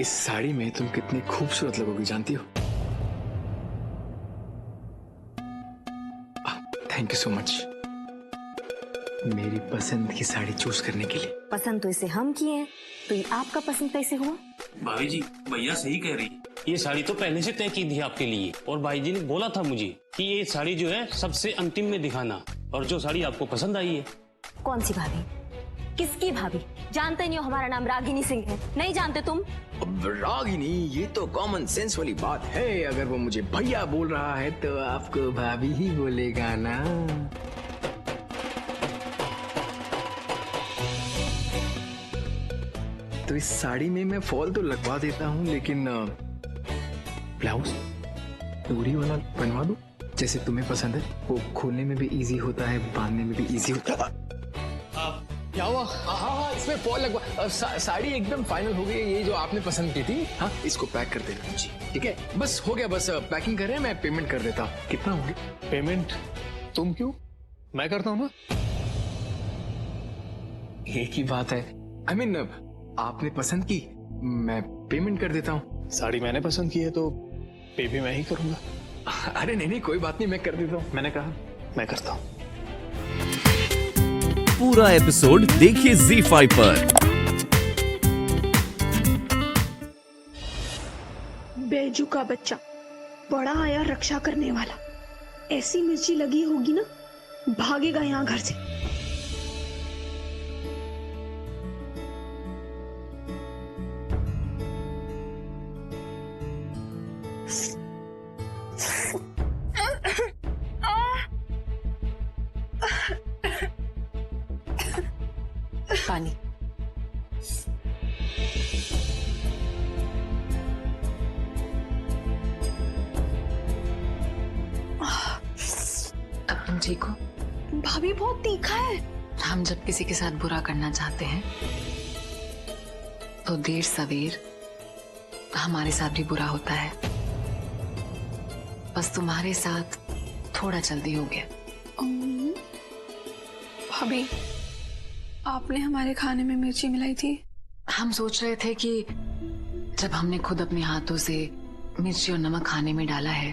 इस साड़ी में तुम कितनी खूबसूरत लगोगी जानती हो? थैंक यू सो मच मेरी पसंद की साड़ी चूज करने के लिए। पसंद तो इसे हम किए हैं, तो ये आपका पसंद कैसे हुआ? भाभी जी, भैया सही कह रही है। ये साड़ी तो पहले से तय की थी आपके लिए, और भाई जी ने बोला था मुझे कि ये साड़ी जो है सबसे अंतिम में दिखाना, और जो साड़ी आपको पसंद आई है। कौन सी भाभी? किसकी भाभी? जानते नहीं हो हमारा नाम रागिनी सिंह है? नहीं जानते तुम? अब रागिनी, ये तो कॉमन सेंस वाली बात है। अगर वो मुझे भैया बोल रहा है तो आपको भाभी ही बोलेगा ना। तो इस साड़ी में मैं फॉल तो लगवा देता हूँ, लेकिन ब्लाउज डोरी वाला बनवा दो जैसे तुम्हें पसंद है। वो खोलने में भी इजी होता है, बांधने में भी इजी होता है। क्या हुआ? हाँ, इसमें फॉल लगवा। साड़ी एकदम फाइनल हो गई है, ये जो आपने पसंद की थी। हाँ, इसको पैक कर देना जी। ठीक है, बस हो गया। बस पैकिंग कर रहे हैं, मैं पेमेंट कर देता हूँ। कितना होगी पेमेंट? तुम क्यों, मैं करता हूँ ना। एक ही बात है। I mean, आपने पसंद की, मैं पेमेंट कर देता हूँ। साड़ी मैंने पसंद की है तो पे भी मैं ही करूंगा। अरे नहीं, कोई बात नहीं, मैं कर देता हूँ। मैंने कहा मैं करता हूँ। पूरा एपिसोड देखिए ZEE5 पर। बैजू का बच्चा बड़ा आया रक्षा करने वाला। ऐसी मिर्ची लगी होगी ना, भागेगा यहाँ घर से। पानी। अब तुम ठीक हो? भाभी बहुत तीखा है। हम जब किसी के साथ बुरा करना चाहते हैं तो देर सवेर हमारे साथ भी बुरा होता है। बस तुम्हारे साथ थोड़ा जल्दी हो गया। भाभी, आपने हमारे खाने में मिर्ची मिलाई थी। हम सोच रहे थे कि जब हमने खुद अपने हाथों से मिर्ची और नमक खाने में डाला है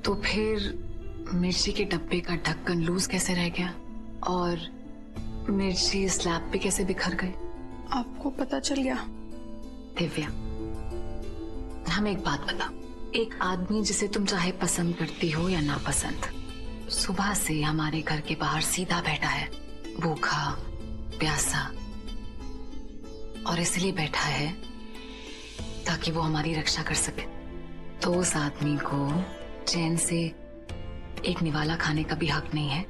तो फिर मिर्ची के डब्बे का ढक्कन लूज कैसे रह गया और मिर्ची स्लैब पे कैसे बिखर गई। आपको पता चल गया? दिव्या, हमें एक बात बता। एक आदमी जिसे तुम चाहे पसंद करती हो या ना पसंद, सुबह से हमारे घर के बाहर सीधा बैठा है, भूखा प्यासा, और इसलिए बैठा है ताकि वो हमारी रक्षा कर सके। तो उस आदमी को चैन से एक निवाला खाने का भी हक नहीं है।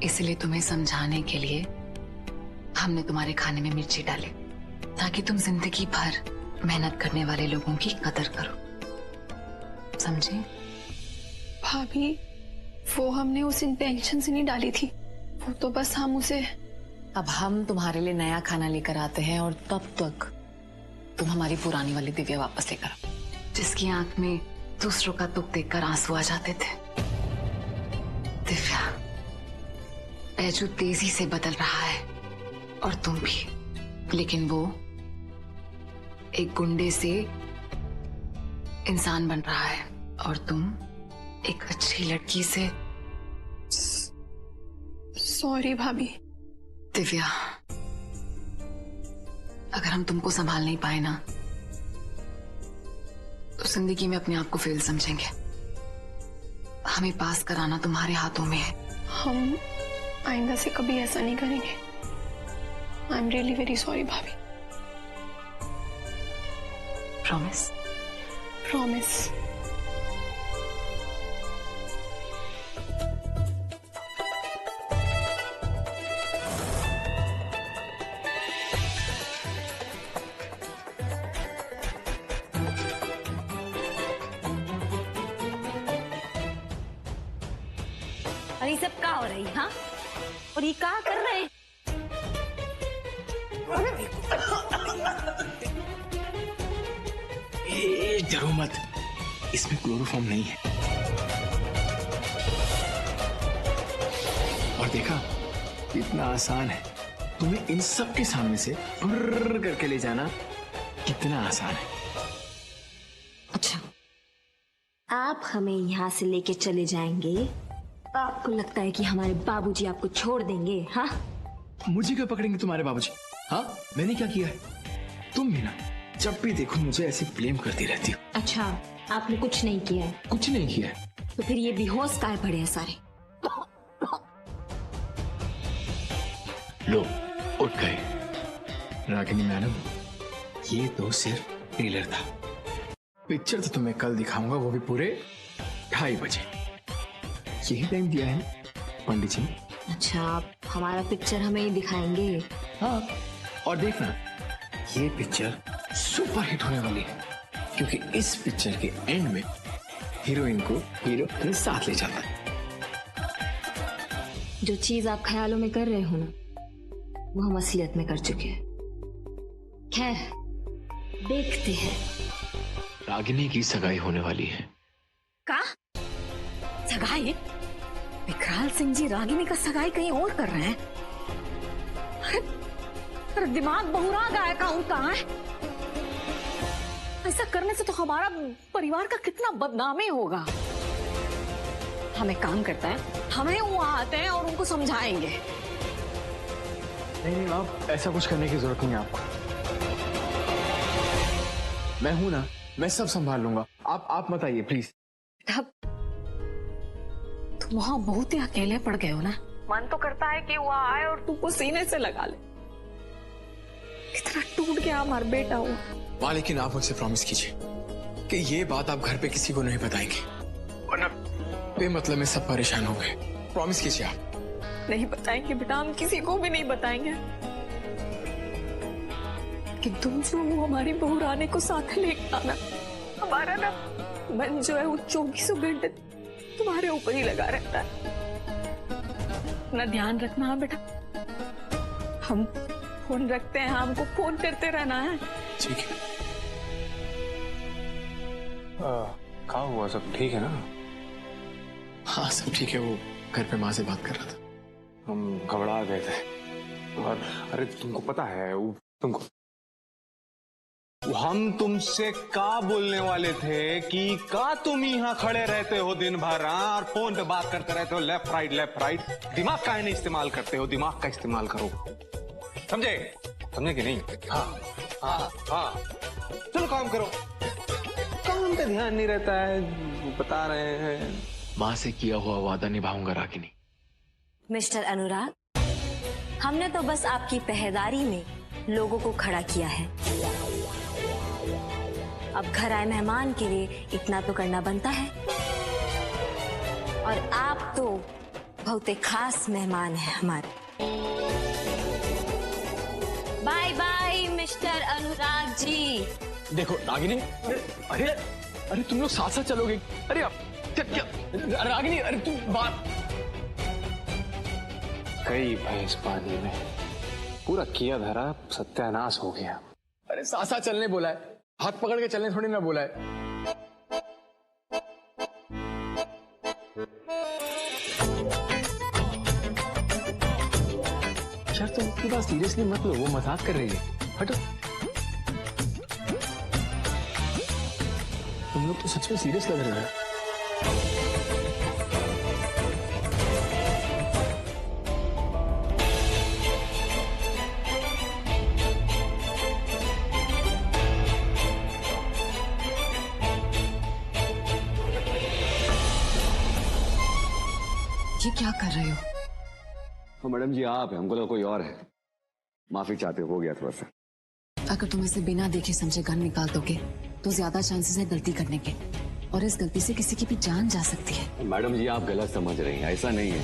इसलिए तुम्हें समझाने के लिए हमने तुम्हारे खाने में मिर्ची डाली ताकि तुम जिंदगी भर मेहनत करने वाले लोगों की कदर करो। समझे? भाभी, वो हमने उस इंटेंशन से नहीं डाली थी। वो तो बस हम उसे। अब हम तुम्हारे लिए नया खाना लेकर आते हैं और तब तक तुम हमारी पुरानी वाली दिव्या वापस लेकर आओ, जिसकी आंख में दूसरों का दुख देखकर आंसू आ जाते थे। दिव्या, बैजू तेजी से बदल रहा है और तुम भी, लेकिन वो एक गुंडे से इंसान बन रहा है और तुम एक अच्छी लड़की से। सॉरी भाभी। दिव्या, अगर हम तुमको संभाल नहीं पाए ना तो जिंदगी में अपने आप को फेल समझेंगे। हमें पास कराना तुम्हारे हाथों में है। हम आइंदा से कभी ऐसा नहीं करेंगे। I am really very sorry भाभी। प्रॉमिस? प्रॉमिस। और ये सब क्या हो रही? हाँ, और ये क्या कर रहे हैं? डरो मत, इसमें क्लोरोफॉर्म नहीं है। और देखा, इतना आसान है। तुम्हें इन सब के सामने से फुर्र करके ले जाना कितना आसान है। अच्छा, आप हमें यहाँ से लेके चले जाएंगे, आपको लगता है कि हमारे बाबूजी आपको छोड़ देंगे? हाँ, मुझे क्यों पकड़ेंगे तुम्हारे बाबूजी? हाँ, मैंने क्या किया है? तुम भी ना जब भी देखो मुझे ऐसे ब्लेम करती रहती हो। अच्छा, आपने कुछ नहीं किया है कुछ नहीं किया है। तो फिर ये बेहोश काहे पड़े हैं सारे? लो, उठ गए। रागिनी मैडम, ये तो सिर्फ ट्रेलर था। पिक्चर तो तुम्हें कल दिखाऊंगा, वो भी पूरे 2:30 बजे। यही टाइम दिया है पंडित जी ने। अच्छा, आप हमारा पिक्चर हमें ही दिखाएंगे? हाँ, और देखना ये पिक्चर सुपर हिट होने वाली है, क्योंकि इस पिक्चर के एंड में हीरोइन को हीरो अपने साथ ले जाता है। जो चीज आप ख्यालों में कर रहे हो ना, वो हम असलियत में कर चुके हैं। खैर, देखते हैं। रागिनी की सगाई होने वाली है। का सगाई? विकराल सिंह जी रागिनी का सगाई कहीं और कर रहे हैं? अरे दिमाग बहुरा गया है, कहाँ है? ऐसा करने से तो हमारा परिवार का कितना बदनामी होगा। हम एक काम करते हैं, हमें वहां आते हैं और उनको समझाएंगे। नहीं, आप ऐसा कुछ करने की जरूरत नहीं है आपको। मैं हूं ना, मैं सब संभाल लूंगा। आप मत आइए प्लीज। तब तुम वहां बहुत ही अकेले पड़ गए हो ना। मन तो करता है कि वो आए और तुमको सीने से लगा ले। कितना टूट गया हमारा बेटा वो। माँ, लेकिन आप मुझसे प्रॉमिस कीजिए कि ये बात आप घर पे किसी को नहीं बताएंगे, वरना बेमतलब में सब परेशान हो गए। प्रॉमिस कीजिए आप। नहीं बताएंगे बेटा, हम किसी को भी नहीं बताएंगे कि तुम जो वो हमारी बहू रानी को साथ लेकर आना। हमारा ना मन जो है वो 24 घंटे तुम्हारे ऊपर ही लगा रहता है। अपना ध्यान रखना है बेटा। हम फोन रखते हैं, हमको फोन करते रहना है। ठीक है। कहा हुआ, सब ठीक है ना? हाँ, सब ठीक है। वो घर पे माँ से बात कर रहा था। हम घबरा गए थे। और अरे तुमको पता है, हम तुमसे का बोलने वाले थे कि का तुम यहाँ खड़े रहते हो दिन भर और फोन पे बात करते रहते हो, लेफ्ट राइट। दिमाग का नहीं इस्तेमाल करते हो, दिमाग का इस्तेमाल करो। समझे कि नहीं? हाँ, चलो काम करो। काम पे ध्यान नहीं रहता है, बता रहे हैं। माँ से किया हुआ वादा निभाऊंगा रागिनी। मिस्टर अनुराग, हमने तो बस आपकी पहरेदारी में लोगों को खड़ा किया है। अब घर आए मेहमान के लिए इतना तो करना बनता है। और आप तो बहुत ही खास मेहमान हैं हमारे। Bye bye mister Anurag ji. देखो रागिनी, अरे तुम लोग साथ साथ चलोगे? अरे आप क्या रागिनी, अरे तुम बात। कई भैंस पानी में, पूरा किया धरा सत्यानाश हो गया। अरे साथ साथ चलने बोला है, हाथ पकड़ के चलने थोड़ी ना बोला है। यार तुम उसकी बात सीरियसली मत लो, वो मजाक कर रही है। हटो। तुम लोग तो सच में सीरियस लग रहे हो। ये क्या कर रहे हो? तो मैडम जी आप है, हमको तो कोई और है। माफी चाहते हो गया थोड़ा सा। अगर तुम इसे बिना देखे समझे गन निकाल दोगे तो ज्यादा चांसेस है गलती करने के, और इस गलती से किसी की भी जान जा सकती है। मैडम जी आप गलत समझ रही हैं, ऐसा नहीं है।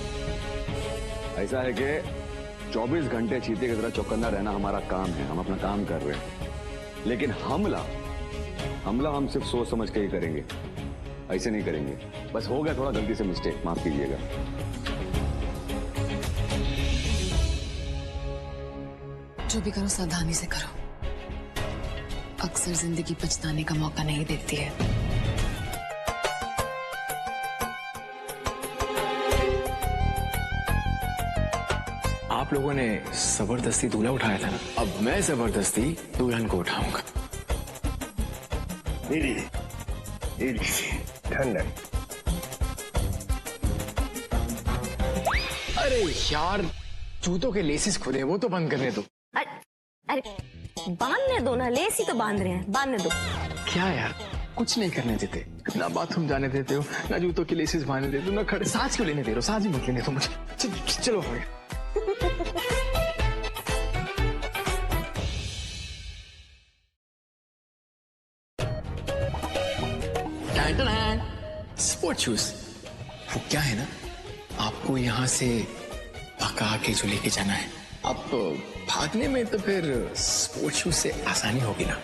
ऐसा है कि 24 घंटे चीते की तरह चौकन्ना रहना हमारा काम है, हम अपना काम कर रहे हैं। लेकिन हमला हम सिर्फ सोच समझ के ही करेंगे, ऐसे नहीं करेंगे। बस हो गया थोड़ा गलती से मिस्टेक, माफ कीजिएगा। जो भी करो सावधानी से करो, अक्सर जिंदगी पछताने का मौका नहीं देती है। आप लोगों ने जबरदस्ती दूल्हा उठाया था ना, अब मैं जबरदस्ती दुल्हन को उठाऊंगा। ठंडा। अरे यार, जूतों के लेसिस खुले, वो तो बंद करने दो। अरे बांधने दो ना, लेस ही तो बांध रहे हैं, बांधने दो। क्या यार, कुछ नहीं करने देते, ना बाथरूम जाने देते हो, ना जूतों के लेसिस बांधने देते हो, ना खड़े। सांस क्यों लेने दे रहे हो? सांस भी मत लेने दो मुझे। चलो हो गया। स्पोर्ट शूज, वो क्या है ना, आपको यहाँ से भगा के जो लेके जाना है। अब भागने में तो फिर स्पोर्ट शूज से आसानी होगी ना।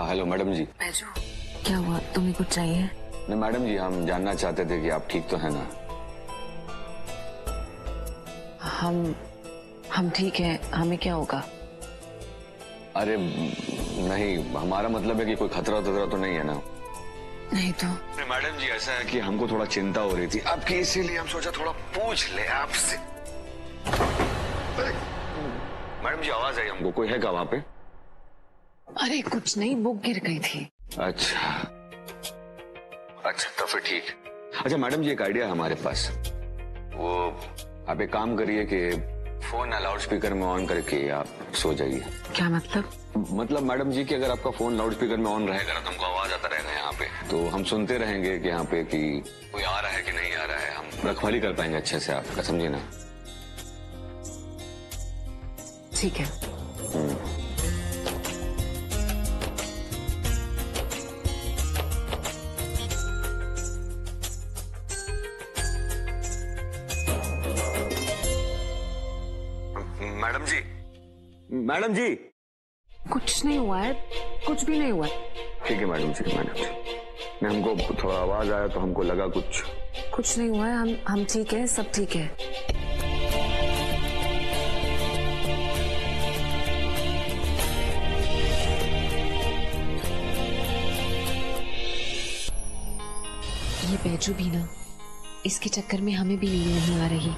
हेलो मैडम जी। बैजू, क्या हुआ? तुम्हें कुछ चाहिए? नहीं मैडम जी, हम जानना चाहते थे कि आप ठीक तो है ना? हम ठीक हैं। हमें क्या होगा? अरे नहीं, हमारा मतलब है कि कोई खतरा तो नहीं है ना? नहीं तो। मैडम जी, ऐसा है कि हमको थोड़ा चिंता हो रही थी आपकी, इसीलिए हम सोचा थोड़ा पूछ ले आपसे। मैडम जी, आवाज आई हमको, कोई है क्या वहां पे? अरे कुछ नहीं, बुक गिर गई थी। अच्छा तो फिर ठीक। अच्छा मैडम जी, एक आइडिया है हमारे पास। वो आप एक काम करिए कि फोन ना लाउड स्पीकर में ऑन करके आप सो जाइए। क्या मतलब? मतलब मैडम जी कि अगर आपका फोन लाउड स्पीकर में ऑन रहेगा तो हमको आवाज आता रहेगा यहाँ पे, तो हम सुनते रहेंगे कि यहाँ पे कि कोई आ रहा है कि नहीं आ रहा है। हम रखवाली कर पाएंगे अच्छे से आपका, समझिए ना? ठीक है। मैडम जी, कुछ नहीं हुआ है, कुछ भी नहीं हुआ है। ठीक है मैडम जी। नहीं, हमको थोड़ा आवाज आया तो हमको लगा कुछ नहीं हुआ है। हम ठीक है, सब ठीक है। ये बैजू भी ना, इसके चक्कर में हमें भी नींद नहीं आ रही।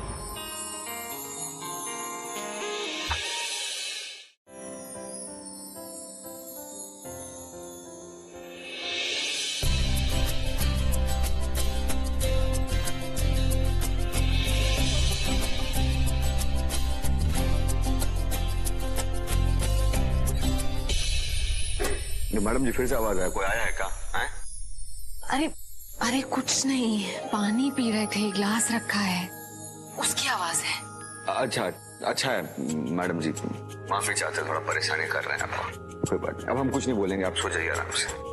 मैडम जी, फिर से आवाज आया, कोई आया है क्या? अरे कुछ नहीं, पानी पी रहे थे, गिलास रखा है, उसकी आवाज है। अच्छा है मैडम जी, माफी चाहते, थोड़ा परेशानी कर रहे हैं आपको। कोई बात नहीं, अब हम कुछ नहीं बोलेंगे, आप सो जाइए आराम से।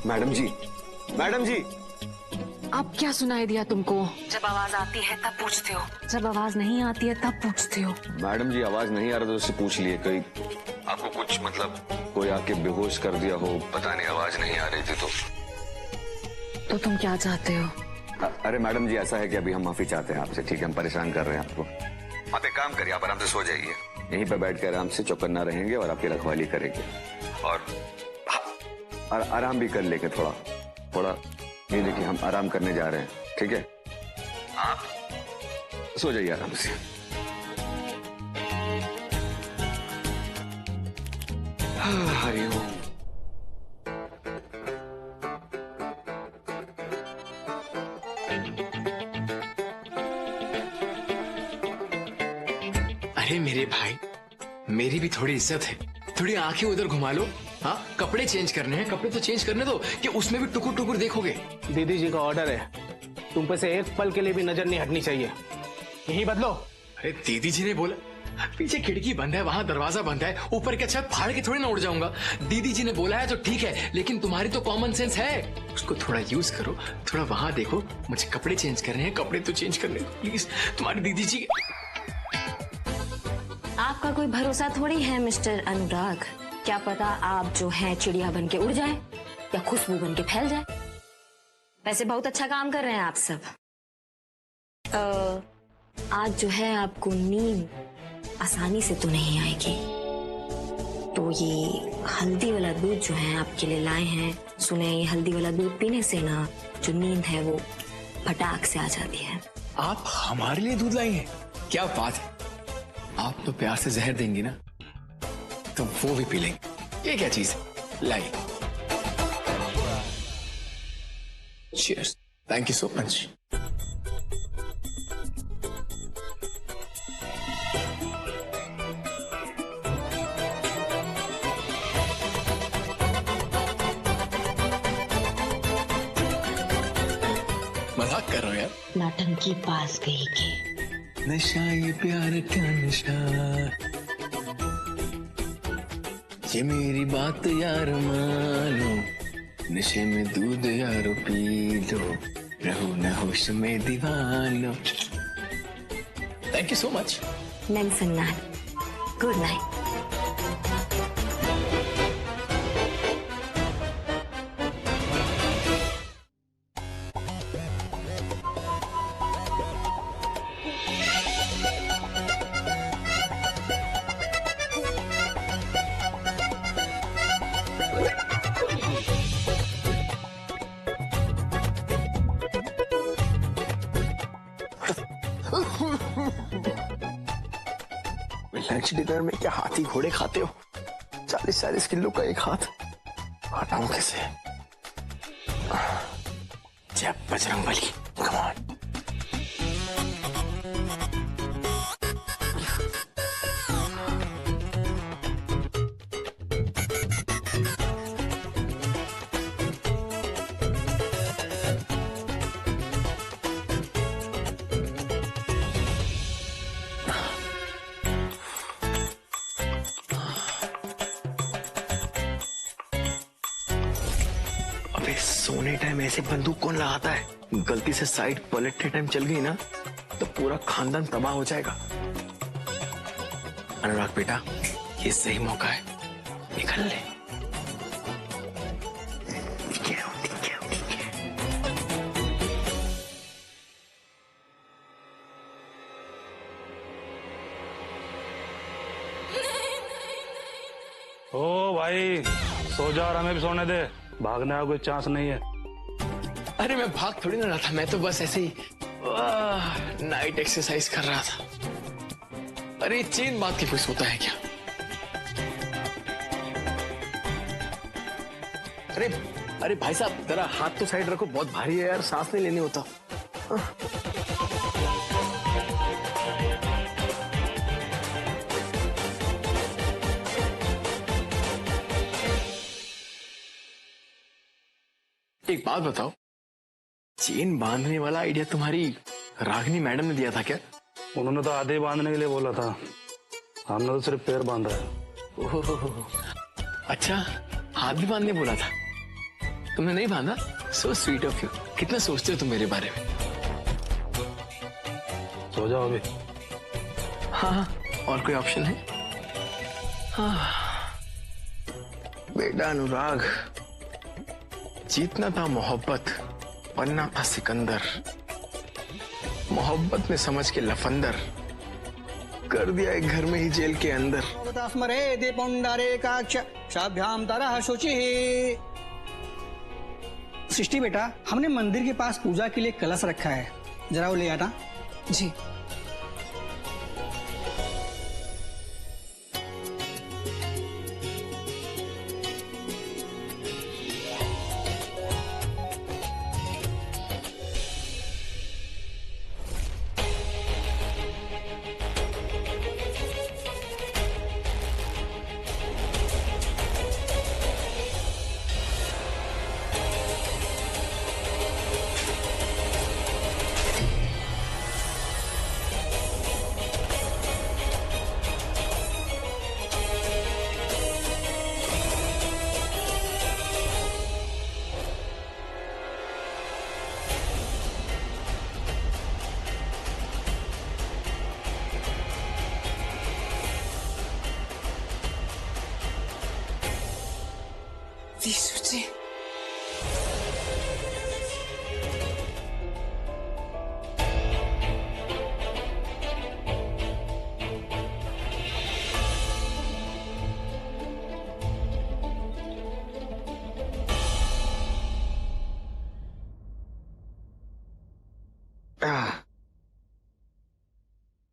मैडम जी, मैडम जी, अब क्या सुनाई दिया तुमको? जब आवाज आती है तब पूछते हो, जब आवाज नहीं आती है तब पूछते हो। मैडम जी, आवाज नहीं आ रहा तो उससे पूछ लिए, कोई आपको कुछ मतलब कोई आके बेहोश कर दिया हो, पता नहीं, आवाज नहीं आ रही थी तो तुम क्या चाहते हो? अरे मैडम जी, ऐसा है कि अभी हम माफी चाहते हैं आपसे, ठीक है? हम परेशान कर रहे हैं आपको। आप एक काम करिए, आप आराम से सो जाइए, यहीं पे बैठ के आराम से चौकन्ना रहेंगे और आपकी रखवाली करेंगे और आराम भी कर लेंगे थोड़ा। ये देखिए, हम आराम करने जा रहे हैं, ठीक है? आप सो जाइए आराम से। हरिओम। अरे मेरे भाई, मेरी भी थोड़ी इज्जत है, थोड़ी आंखें उधर घुमा लो। हाँ, कपड़े चेंज करने हैं, कपड़े तो चेंज करने दो कि उसमें भी टुकुर टुकुर देखोगे। दीदी जी का ऑर्डर है, तुम पे से एक पल के लिए भी नजर नहीं हटनी चाहिए। यही बदलो। अरे दीदी जी ने बोला, पीछे खिड़की बंद है, वहां दरवाजा बंद है, ऊपर की छत फाड़ के थोड़ी ना उड़ जाऊंगा। दीदी जी ने बोला है तो ठीक है, लेकिन तुम्हारी तो कॉमन सेंस है, उसको थोड़ा यूज करो। थोड़ा वहां देखो, मुझे कपड़े चेंज करने हैं, कपड़े तो चेंज करने दो प्लीज। तुम्हारी दीदी जी। आपका कोई भरोसा थोड़ी है मिस्टर अनुराग, क्या पता आप जो है चिड़िया बन के उड़ जाए या खुशबू बन के फैल जाए। वैसे बहुत अच्छा काम कर रहे हैं आप सब। आज जो है आपको नींद आसानी से तो नहीं आएगी, तो ये हल्दी वाला दूध जो है आपके लिए लाए हैं। सुने ये हल्दी वाला दूध पीने से ना जो नींद है वो फटाक से आ जाती है। आप हमारे लिए दूध लाई हैं? क्या बात है, आप तो प्यार से जहर देंगी ना, तो वो भी पी लेंगे। ये क्या चीज है, लाई। Cheers, thank you so much. मजाक कर रहे हो यार? नाटंकी पास गई के नशा ये प्यार का नशा, ये मेरी बात यार मानो, नशे में दूध यारो पी लो, रहो न होश में दीवानो। Thank you so much. Mention ना, गुड नाइट। लंच डिनर में क्या हाथी घोड़े खाते हो? 40-40 किलो का एक हाथ हटाऊं कैसे? जय बजरंगबली, कम ऑन। सोने टाइम ऐसे बंदूक कौन लगाता है? गलती से साइड पलटने टाइम चल गई ना तो पूरा खानदान तबाह हो जाएगा। अनुराग बेटा, ये सही मौका है, निकल ले। ओ भाई, सो जा और हमें भी सोने दे, भागने का कोई चांस नहीं है। अरे मैं भाग थोड़ी ना रहा था, मैं तो बस ऐसे ही नाइट एक्सरसाइज कर रहा था। अरे चेन बात के कोई सोता है क्या? अरे अरे भाई साहब, जरा हाथ तो साइड रखो, बहुत भारी है यार, सांस नहीं लेने होता। एक बात बताओ, चेन बांधने वाला आइडिया तुम्हारी रागिनी मैडम ने दिया था क्या? उन्होंने तो आधे बांधने के लिए बोला था, हमने तो सिर्फ पैर बांधा है। ओह, अच्छा, हाथ भी बांधने बोला था, तुमने नहीं बांधा? So sweet of you. कितना सोचते हो तुम मेरे बारे में। सो जाओ अभी। हाँ, और कोई ऑप्शन है? हाँ बेटा अनुराग, जीतना था मोहब्बत, बनना था सिकंदर। मोहब्बत ने समझ के लफंदर कर दिया एक घर में ही जेल के अंदर। सृष्टि बेटा, हमने मंदिर के पास पूजा के लिए कलश रखा है, जरा वो ले आना। जी।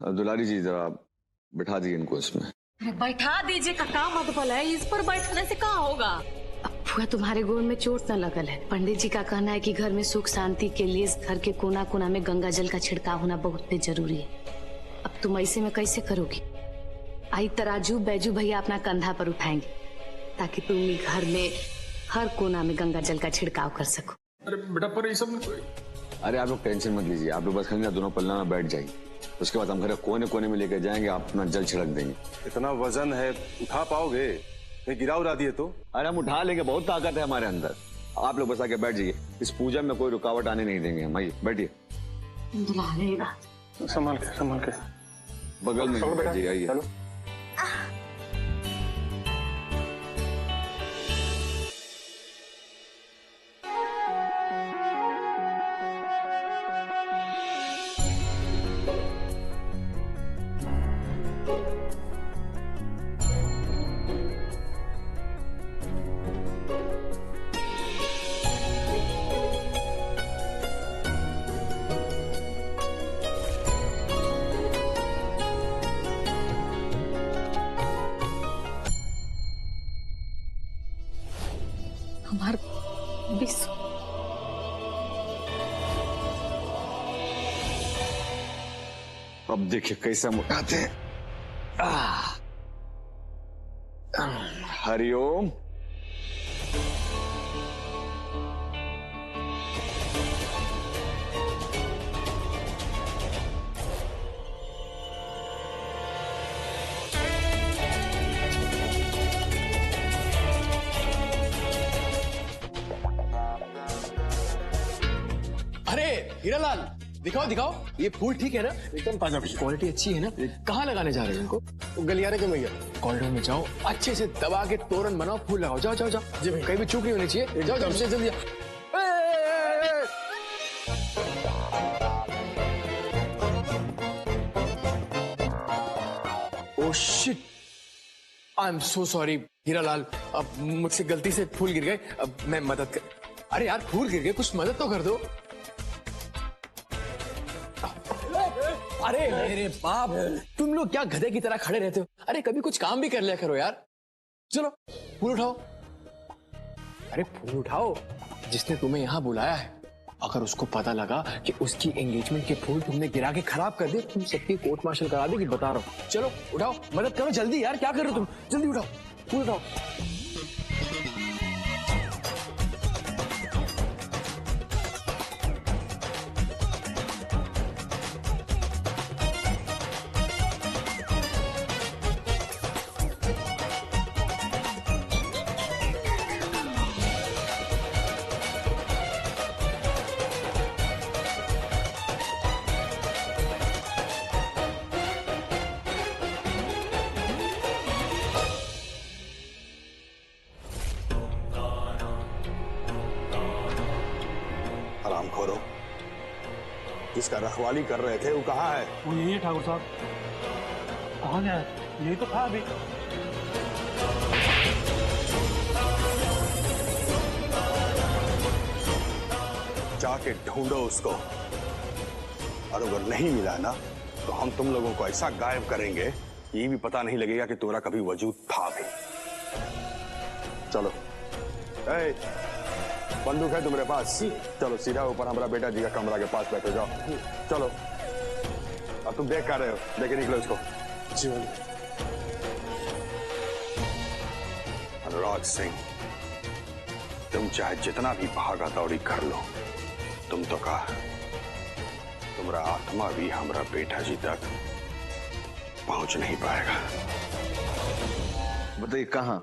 दुलारी जी जरा बिठा दिए इनको इसमें। बैठा दीजिए का काम अदबल है, इस पर बैठने से क्या होगा? फुआ तुम्हारे गोड़ में चोट न लगल है। पंडित जी का कहना है कि घर में सुख शांति के लिए इस घर के कोना कोना में गंगा जल का छिड़काव होना बहुत जरूरी है। अब तुम ऐसे में कैसे करोगी? आई तराजू बैजू भैया अपना कंधा पर उठाएंगे ताकि तुम घर में हर कोना में गंगा जल का छिड़काव कर सको। अरे बेटा पर ये सब अरे आप लोग टेंशन मत लीजिए, आप लोग बस खंगा दोनों पल्ला में बैठ जाइए, उसके बाद हम घर कोने कोने में लेकर जाएंगे, आप अपना जल छिड़क देंगे। इतना वजन है, उठा पाओगे? गिरा उड़ा दिए तो? अरे हम उठा लेंगे, बहुत ताकत है हमारे अंदर। आप लोग बस आके बैठ जाइए, इस पूजा में कोई रुकावट आने नहीं देंगे हम। आइए बैठिए, संभाल के बगल में बैठ जाइए। आइए हमारे विश्व अब देखिए कैसे हम उठाते हैं। हरिओम। अरे हीरालाल दिखाओ दिखाओ, ये फूल ठीक है ना? एकदम ताजा, क्वालिटी अच्छी है ना? कहाँ लगाने जा रहे हो इनको? गलियारे के भैया कॉरिडोर में जाओ, अच्छे से दबा के तोरण बनाओ, फूल लगाओ। जाओ जाओ जाओ जी भाई, कहीं भी चूक नहीं होनी चाहिए। जाओ जाओ जल्दी। Oh shit, I am so sorry Hiralal, अब मुझसे गलती से फूल गिर गए, अब मैं मदद कर। अरे यार फूल गिर गए, कुछ मदद तो कर दो। अरे मेरे बाप, तुम लोग क्या गधे की तरह खड़े रहते हो? अरे कभी कुछ काम भी कर लिया करो यार। चलो फूल उठाओ। अरे फूल उठाओ, जिसने तुम्हें यहाँ बुलाया है, अगर उसको पता लगा कि उसकी एंगेजमेंट के फूल तुमने गिरा के खराब कर दिए, तुम सबकी कोर्ट मार्शल करा देगी, बता रहा हूँ। चलो उठाओ, मदद करो जल्दी यार, क्या कर रहे हो तुम? जल्दी उठाओ, फूल उठाओ। खोरो, जिसका रखवाली कर रहे थे वो कहाँ है? वो यही है ठाकुर साहब। कहाँ गया? यही तो था अभी। जाके ढूंढो उसको, और अगर नहीं मिला ना तो हम तुम लोगों को ऐसा गायब करेंगे ये भी पता नहीं लगेगा कि तुम्हारा कभी वजूद था भी। चलो, बंदूक है तुम्हारे पास? चलो सीधा ऊपर हमारा बेटा जी का कमरा के पास बैठो, जाओ। चलो, अब तुम देख कर रहे हो, लेके निकलो इसको। जी अनुराग सिंह, तुम चाहे जितना भी भागा दौड़ी कर लो, तुम तो कहा तुम्हारा आत्मा भी हमारा बेटा जी तक पहुंच नहीं पाएगा। बताइए कहाँ?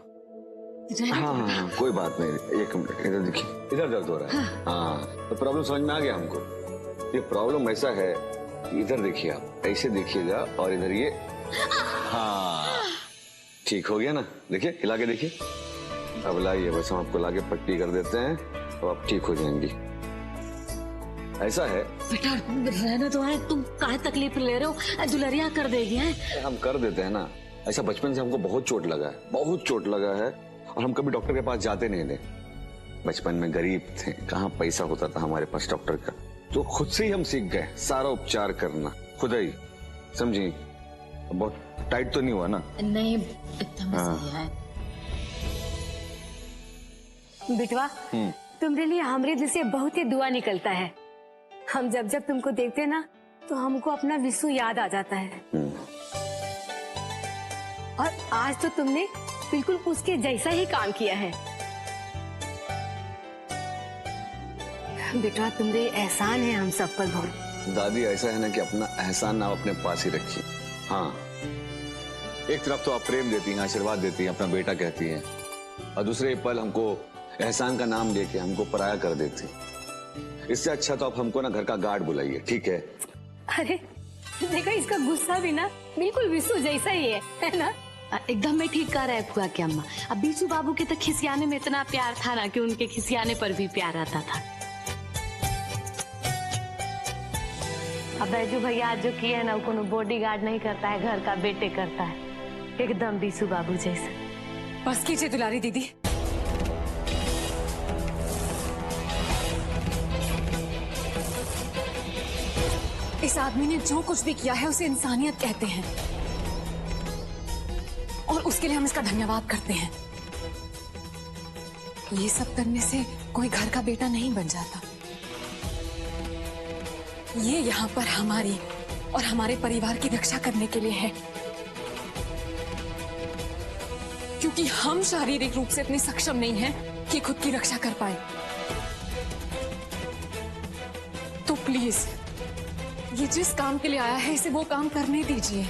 हाँ कोई बात नहीं, एक मिनट, इधर देखिए, इधर दर्द हो रहा है। हाँ तो प्रॉब्लम समझ में आ गया हमको। ये प्रॉब्लम ऐसा है कि इधर देखिए, आप ऐसे देखिएगा और इधर ये, हाँ ठीक हो गया ना? देखिए हिला के देखिए। अब लाइए, बस हम आपको लाके पट्टी कर देते हैं तो आप ठीक हो जाएंगी। ऐसा है बेटा, रहने तो है, तुम काहे तकलीफ ले रहे हो? दुलरिया कर देगी है? हम कर देते हैं ना। ऐसा बचपन से हमको बहुत चोट लगा है, बहुत चोट लगा है, और हम कभी डॉक्टर के पास जाते नहीं थे। बचपन में गरीब थे, कहाँ पैसा होता था हमारे पास डॉक्टर का। तो खुद से ही हम सीख गए सारा उपचार करना, खुद ही, समझी? बहुत टाइट तो नहीं हुआ ना? नहीं, इतना सही है। बिटवा, तुम्हारे लिए हमारे दिल से बहुत ही दुआ निकलता है। हम जब जब तुमको देखते हैं ना, तो हमको अपना विशु याद आ जाता है। और आज तो तुमने बिल्कुल उसके जैसा ही काम किया है। बेटा, तुम्हारे एहसान है हम सब पर बहुत। दादी, ऐसा है ना कि अपना एहसान आप अपने पास ही रखिए। हाँ, एक तरफ तो आप प्रेम देती हैं, आशीर्वाद देती हैं, अपना बेटा कहती हैं, और दूसरे पल हमको एहसान का नाम लेके हमको पराया कर देती। इससे अच्छा तो आप हमको ना घर का गार्ड बुलाइए, ठीक है? अरे देखो, इसका गुस्सा भी ना बिल्कुल विशु जैसा ही है ना? एकदम में ठीक कह रहा है फुआ की अम्मा। अब बीजू बाबू के तो खिसियाने में इतना प्यार था ना कि उनके खिसियाने पर भी प्यार आता था। अब बैजू भैया जो किए है ना, वो कोनो बॉडीगार्ड नहीं करता है, घर का बेटे करता है, एकदम बीसू बाबू जैसा। बस कीजिए दुलारी दीदी। इस आदमी ने जो कुछ भी किया है उसे इंसानियत कहते हैं, और उसके लिए हम इसका धन्यवाद करते हैं। ये सब करने से कोई घर का बेटा नहीं बन जाता। ये यहाँ पर हमारी और हमारे परिवार की रक्षा करने के लिए है, क्योंकि हम शारीरिक रूप से इतने सक्षम नहीं हैं कि खुद की रक्षा कर पाए। तो प्लीज, ये जिस काम के लिए आया है इसे वो काम करने दीजिए।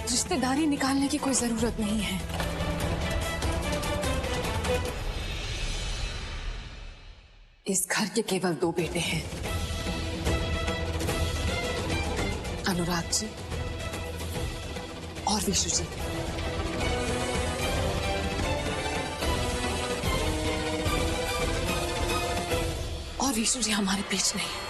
रिश्तेदारी निकालने की कोई जरूरत नहीं है। इस घर के केवल 2 बेटे हैं, अनुराग जी और विशु जी। और विशु जी हमारे बीच नहीं।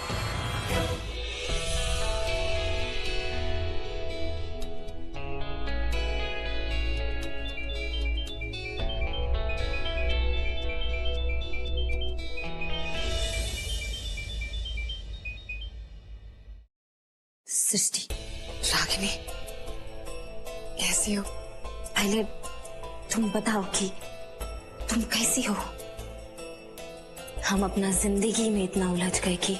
सृष्टि, रागिनी, कैसी हो? पहले तुम बताओ कि तुम कैसी हो? हम अपना जिंदगी में इतना उलझ गए कि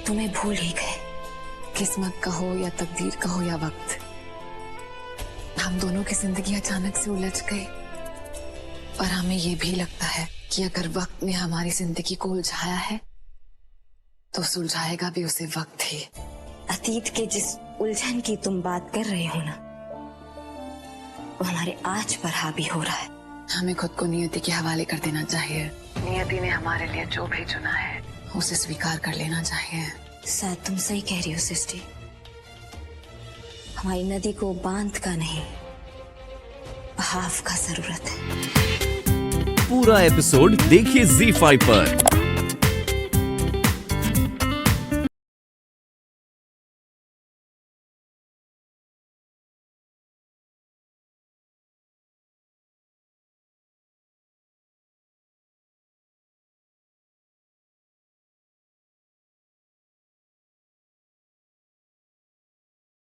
तुम्हें भूल ही गए। किस्मत का हो या तकदीर का हो या वक्त, हम दोनों की जिंदगी अचानक से उलझ गई। और हमें ये भी लगता है कि अगर वक्त ने हमारी जिंदगी को उलझाया है तो सुलझाएगा भी उसे वक्त ही। अतीत के जिस उलझन की तुम बात कर रहे हो ना, वो हमारे आज पर हावी हो रहा है। हमें खुद को नियति के हवाले कर देना चाहिए। नियति ने हमारे लिए जो भी चुना है उसे स्वीकार कर लेना चाहिए। शायद तुम सही कह रही हो सृष्टि। हमारी नदी को बांध का नहीं, बहाव का जरूरत है। पूरा एपिसोड देखिए ZEE5 पर।